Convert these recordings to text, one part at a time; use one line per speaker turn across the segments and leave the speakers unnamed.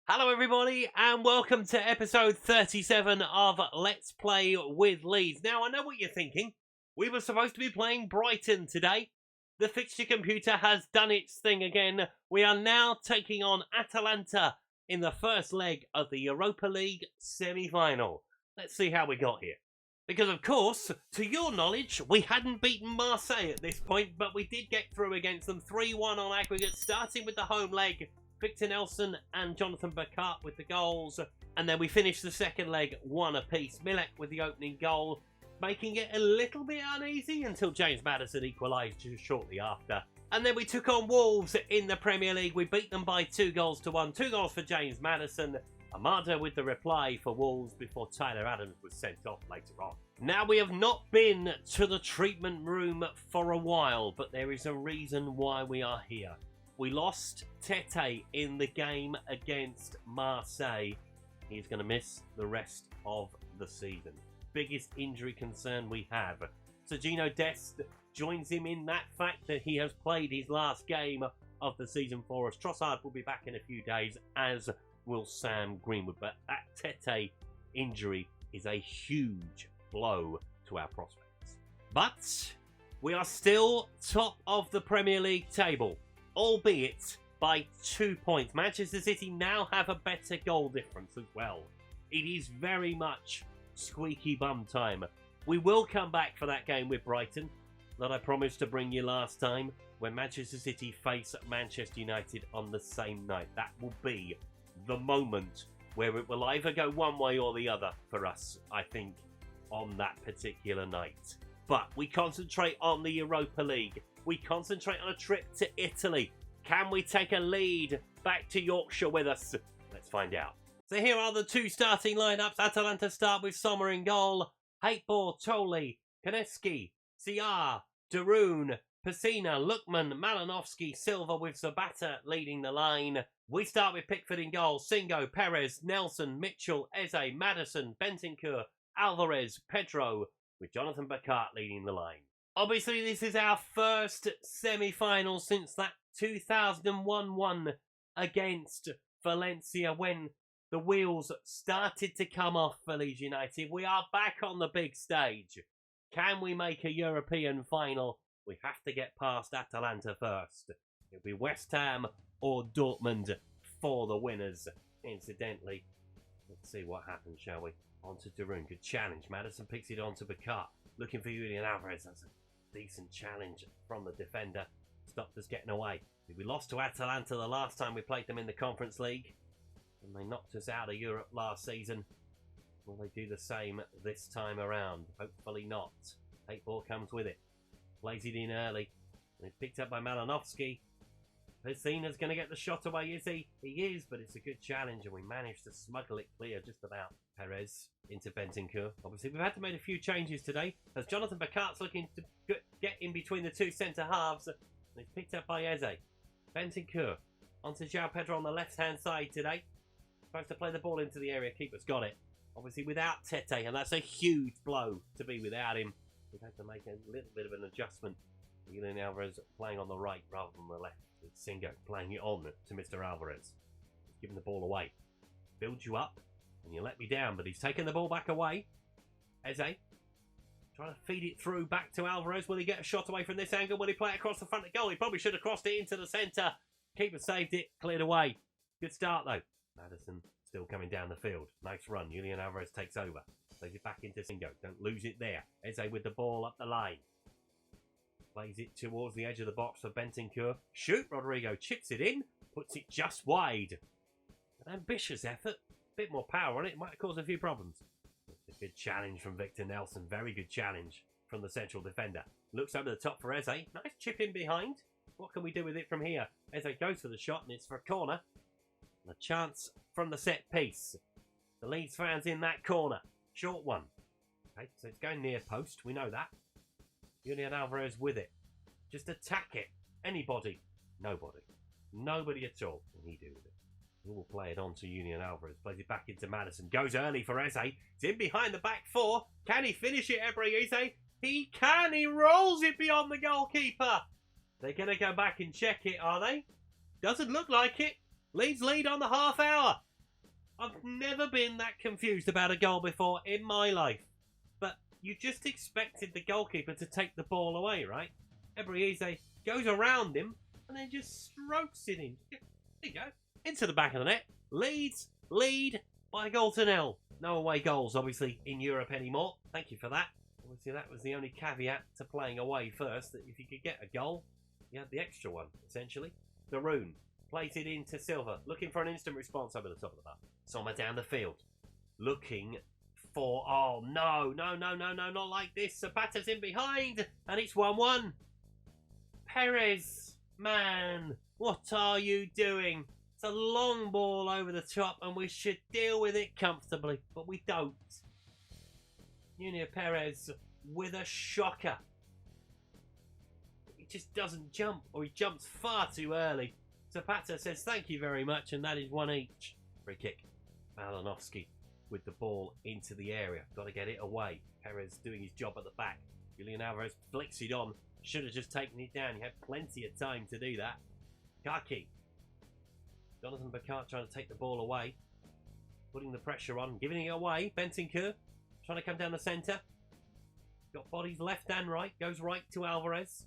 Hello everybody and welcome to episode 37 of Let's Play with Leeds. Now I know what you're thinking. We were supposed to be playing Brighton today. The fixture computer has done its thing again. We are now taking on Atalanta in the first leg of the Europa League semi-final. Let's see how we got here. Because of course, to your knowledge, we hadn't beaten Marseille at this point, but we did get through against them 3-1 on aggregate, starting with the home leg. Victor Nelson and Jonathan Bacart with the goals. And then we finished the second leg 1 apiece. Milek with the opening goal, making it a little bit uneasy until James Maddison equalised just shortly after. And then we took on Wolves in the Premier League. We beat them by 2-1. 2 goals for James Maddison. Amada with the reply for Wolves before Tyler Adams was sent off later on. Now, we have not been to the treatment room for a while, but there is a reason why we are here. We lost Tete in the game against Marseille. He's going to miss the rest of the season. Biggest injury concern we have. Sergino Dest joins him in that fact that he has played his last game of the season for us. Trossard will be back in a few days, as will Sam Greenwood. But that Tete injury is a huge blow to our prospects. But we are still top of the Premier League table, albeit by 2 points. Manchester City now have a better goal difference as well. It is very much squeaky bum time. We will come back for that game with Brighton that I promised to bring you last time, when Manchester City face Manchester United on the same night. That will be the moment where it will either go one way or the other for us, I think, on that particular night. But we concentrate on the Europa League. We concentrate on a trip to Italy. Can we take a lead back to Yorkshire with us? Let's find out. So here are the two starting lineups. Atalanta start with Sommer in goal. Haitbor, Toli, Koneski, Ciar, Darun, Pessina, Lookman, Malinovsky, Silva with Zabata leading the line. We start with Pickford in goal. Singo, Perez, Nelson, Mitchell, Eze, Maddison, Bentancur, Alvarez, Pedro, with Jonathan Bacart leading the line. Obviously, this is our first semi-final since that 2001 one against Valencia, when the wheels started to come off for Leeds United. We are back on the big stage. Can we make a European final? We have to get past Atalanta first. It'll be West Ham or Dortmund for the winners. Incidentally, let's see what happens, shall we? On to Darun. Good challenge. Maddison picks it on to Bacart. Looking for Julian Alvarez. That's a decent challenge from the defender. Stopped us getting away. We lost to Atalanta the last time we played them in the Conference League, and they knocked us out of Europe last season. Will they do the same this time around? Hopefully not. 8-4 comes with it. Plays it in early. And it's picked up by Malinovsky. Pessina's going to get the shot away, is he? He is, but it's a good challenge, and we managed to smuggle it clear just about. Perez into Bentancur. Obviously, we've had to make a few changes today, as Jonathan Bacart's looking to get in between the two centre-halves. And it's picked up by Eze. Bentancur onto João Pedro on the left-hand side today. Supposed to play the ball into the area. Keeper's got it. Obviously, without Tete, and that's a huge blow to be without him. We've had to make a little bit of an adjustment. Julian Alvarez playing on the right rather than the left. With Singo playing it on to Mr. Alvarez. He's giving the ball away. Builds you up, and you let me down, but he's taken the ball back away. Eze trying to feed it through back to Alvarez. Will he get a shot away from this angle? Will he play it across the front of goal? He probably should have crossed it into the centre. Keeper saved it, cleared away. Good start though. Maddison still coming down the field. Nice run. Julian Alvarez takes over. Plays it back into Singo. Don't lose it there. Eze with the ball up the line. Plays it towards the edge of the box for Bentancur. Shoot, Rodrigo chips it in. Puts it just wide. An ambitious effort. Bit more power on it. Might cause a few problems. It's a good challenge from Victor Nelson. Very good challenge from the central defender. Looks over the top for Eze. Nice chip in behind. What can we do with it from here? Eze goes for the shot, and it's for a corner. And a chance from the set piece. The Leeds fans in that corner. Short one. Okay, so it's going near post. We know that. Julian Alvarez with it. Just attack it. Anybody. Nobody. Nobody at all. Can he do with it? He will play it on to Julian Alvarez. Plays it back into Maddison. Goes early for Eze. It's in behind the back four. Can he finish it, Eze? He can. He rolls it beyond the goalkeeper. They're going to go back and check it, are they? Doesn't look like it. Leeds lead on the half hour. I've never been that confused about a goal before in my life. But you just expected the goalkeeper to take the ball away, right? Everyone goes around him and then just strokes it in. There you go. Into the back of the net. Leeds lead by a goal to nil. No away goals, obviously, in Europe anymore. Thank you for that. Obviously, that was the only caveat to playing away first, that if you could get a goal, you had the extra one, essentially. Daroon plays it into Silva, looking for an instant response over the top of the bar. Sommer down the field, looking for... Oh, no, not like this. Zapata's in behind, and it's 1-1. Perez, man, what are you doing? It's a long ball over the top, and we should deal with it comfortably, but we don't. Junior Perez with a shocker. He just doesn't jump, or he jumps far too early. Zapata says thank you very much, and that is one each. Free kick. Malinowski with the ball into the area. Got to get it away. Perez doing his job at the back. Julian Alvarez flicks it on. Should have just taken it down. He had plenty of time to do that. Kaki. Jonathan Bacart trying to take the ball away. Putting the pressure on. Giving it away. Bentancur trying to come down the centre. Got bodies left and right. Goes right to Alvarez.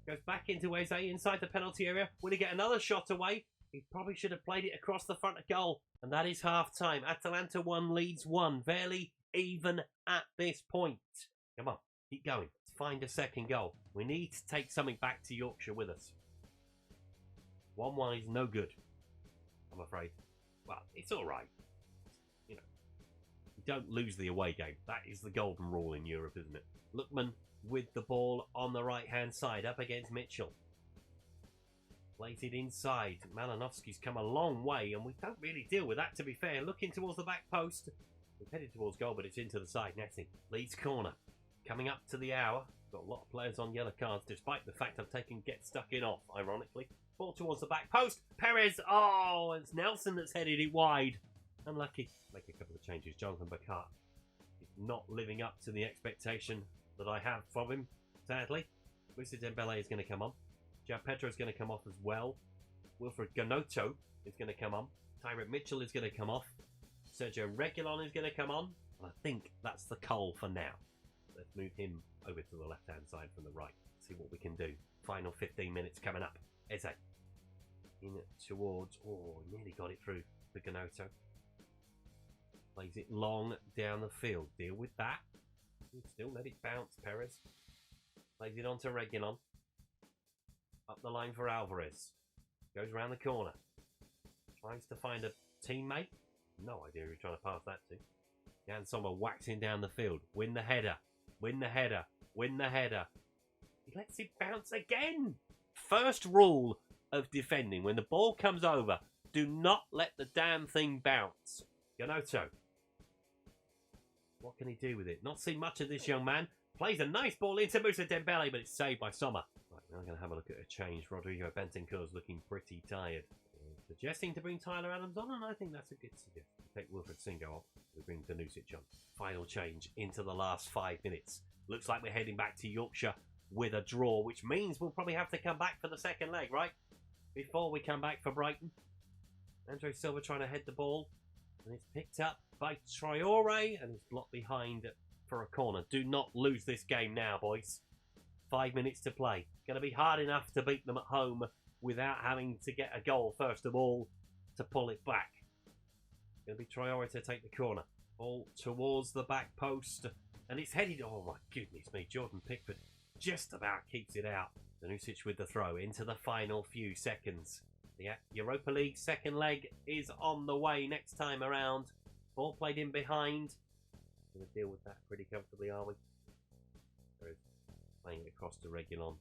Goes back into Eze inside the penalty area. Will he get another shot away? He probably should have played it across the front of goal. And that is half time. Atalanta 1, Leeds 1. Barely even at this point. Come on. Keep going. Let's find a second goal. We need to take something back to Yorkshire with us. 1-1 is no good, I'm afraid. Well, it's all right. You know, you don't lose the away game. That is the golden rule in Europe, isn't it? Lookman with the ball on the right-hand side, up against Mitchell. Plays it inside. Malinowski's come a long way, and we don't really deal with that, to be fair. Looking towards the back post. We've headed towards goal, but it's into the side netting. Leeds corner. Coming up to the hour. Got a lot of players on yellow cards, despite the fact I've taken get stuck in off, ironically. Ball towards the back post. Perez. Oh, it's Nelson that's headed it wide. Unlucky. Make a couple of changes. Jonathan Bacart is not living up to the expectation that I have from him, sadly. Moussa Dembele is going to come on. João Pedro is going to come off as well. Wilfred Gnonto is going to come on. Tyrant Mitchell is going to come off. Sergio Reguilon is going to come on. And I think that's the cull for now. Let's move him over to the left-hand side from the right. See what we can do. Final 15 minutes coming up. Eze. In towards... Oh, nearly got it through the Gnonto. Plays it long down the field. Deal with that. Still let it bounce, Perez. Plays it on to Reguilon. Up the line for Alvarez. Goes around the corner. Tries to find a teammate. No idea who he's trying to pass that to. Jan Sommer waxing down the field. Win the header. Win the header. Win the header. He lets it bounce again. First rule of defending. When the ball comes over, do not let the damn thing bounce. Gnonto. What can he do with it? Not seen much of this young man. Plays a nice ball into Moussa Dembele, but it's saved by Sommer. Right, now I'm going to have a look at a change. Rodrigo Bentancur's looking pretty tired. Suggesting to bring Tyler Adams on, and I think that's a good suggestion. Take Wilfred Singo off. We bring Danusic on. Final change into the last 5 minutes. Looks like we're heading back to Yorkshire with a draw, which means we'll probably have to come back for the second leg, right? Before we come back for Brighton. Andre Silva trying to head the ball. And it's picked up by Traore, and it's blocked behind for a corner. Do not lose this game now, boys. 5 minutes to play. Going to be hard enough to beat them at home without having to get a goal, first of all, to pull it back. Going to be Traore to take the corner. Ball towards the back post. And it's headed... Oh, my goodness me. Jordan Pickford just about keeps it out. Danusic with the throw into the final few seconds. The Europa League second leg is on the way next time around. Ball played in behind. Going to deal with that pretty comfortably, are we? Playing it across to Reguilon.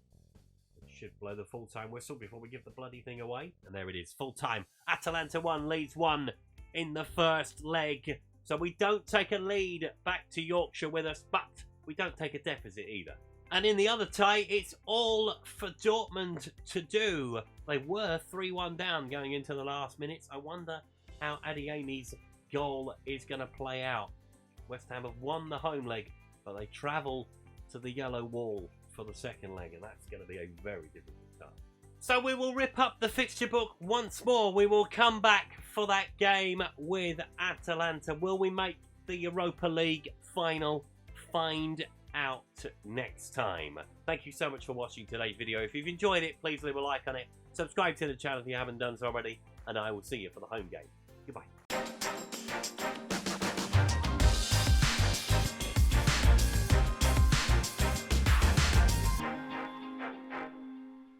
It should blow the full-time whistle before we give the bloody thing away. And there it is, full-time. Atalanta 1, Leeds 1 in the first leg. So we don't take a lead back to Yorkshire with us, but we don't take a deficit either. And in the other tie, it's all for Dortmund to do. They were 3-1 down going into the last minutes. I wonder how Adeyemi's goal is going to play out. West Ham have won the home leg, but they travel to the yellow wall for the second leg, and that's going to be a very difficult task. So we will rip up the fixture book once more. We will come back for that game with Atalanta. Will we make the Europa League final? Find out next time. Thank you so much for watching today's video. If you've enjoyed it, please leave a like on it. Subscribe to the channel if you haven't done so already. And I will see you for the home game. Goodbye.